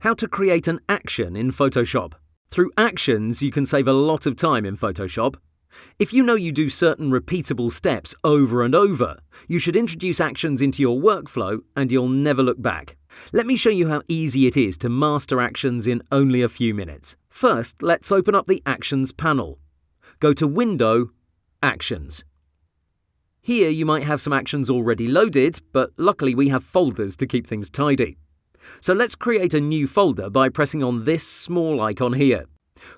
How to create an action in Photoshop. Through actions, you can save a lot of time in Photoshop. If you know you do certain repeatable steps over and over, you should introduce actions into your workflow and you'll never look back. Let me show you how easy it is to master actions in only a few minutes. First, let's open up the Actions panel. Go to Window, Actions. Here you might have some actions already loaded, but luckily we have folders to keep things tidy. So let's create a new folder by pressing on this small icon here.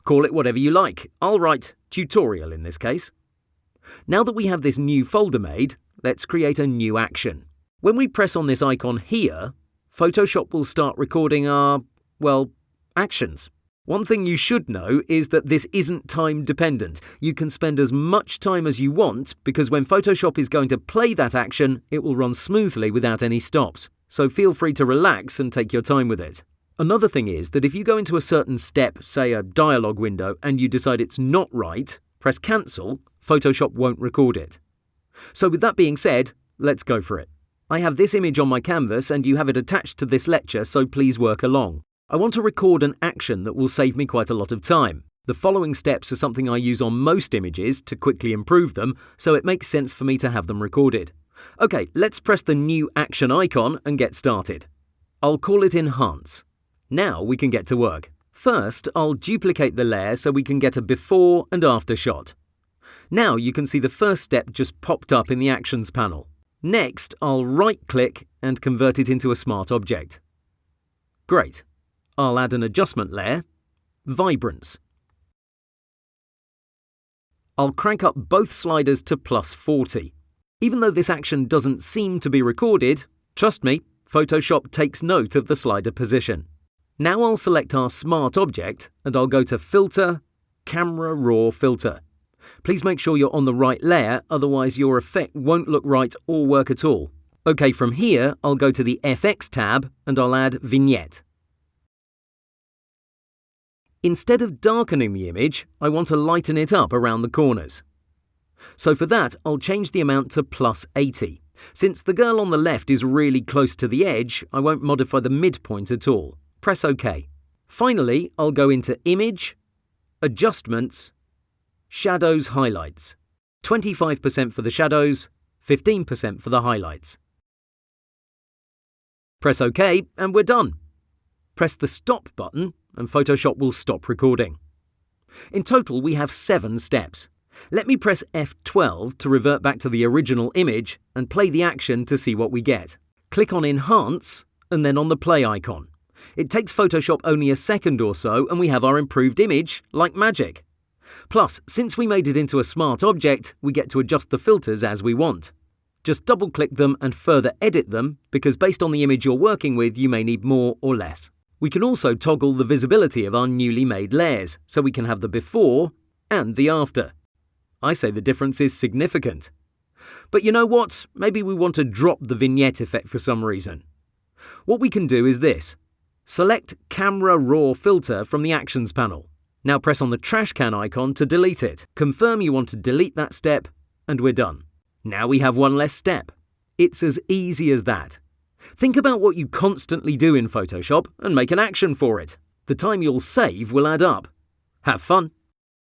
Call it whatever you like. I'll write Tutorial in this case. Now that we have this new folder made, let's create a new action. When we press on this icon here, Photoshop will start recording our, actions. One thing you should know is that this isn't time dependent. You can spend as much time as you want because when Photoshop is going to play that action, it will run smoothly without any stops. So feel free to relax and take your time with it. Another thing is that if you go into a certain step, say a dialog window, and you decide it's not right, press Cancel, Photoshop won't record it. So with that being said, let's go for it. I have this image on my canvas and you have it attached to this lecture, so please work along. I want to record an action that will save me quite a lot of time. The following steps are something I use on most images to quickly improve them, so it makes sense for me to have them recorded. Okay, let's press the new action icon and get started. I'll call it Enhance. Now we can get to work. First, I'll duplicate the layer so we can get a before and after shot. Now you can see the first step just popped up in the Actions panel. Next, I'll right-click and convert it into a smart object. Great. I'll add an adjustment layer, Vibrance. I'll crank up both sliders to +40. Even though this action doesn't seem to be recorded, trust me, Photoshop takes note of the slider position. Now I'll select our smart object and I'll go to Filter, Camera Raw Filter. Please make sure you're on the right layer, otherwise your effect won't look right or work at all. Okay, from here I'll go to the FX tab and I'll add Vignette. Instead of darkening the image, I want to lighten it up around the corners. So for that, I'll change the amount to +80. Since the girl on the left is really close to the edge, I won't modify the midpoint at all. Press OK. Finally, I'll go into Image, Adjustments, Shadows Highlights. 25% for the shadows, 15% for the highlights. Press OK and we're done. Press the Stop button and Photoshop will stop recording. In total, we have 7 steps. Let me press F12 to revert back to the original image and play the action to see what we get. Click on Enhance and then on the play icon. It takes Photoshop only a second or so and we have our improved image like magic. Plus, since we made it into a smart object, we get to adjust the filters as we want. Just double-click them and further edit them because based on the image you're working with, you may need more or less. We can also toggle the visibility of our newly made layers so we can have the before and the after. I say the difference is significant. But you know what? Maybe we want to drop the vignette effect for some reason. What we can do is this. Select Camera Raw Filter from the Actions panel. Now press on the trash can icon to delete it. Confirm you want to delete that step, and we're done. Now we have one less step. It's as easy as that. Think about what you constantly do in Photoshop and make an action for it. The time you'll save will add up. Have fun!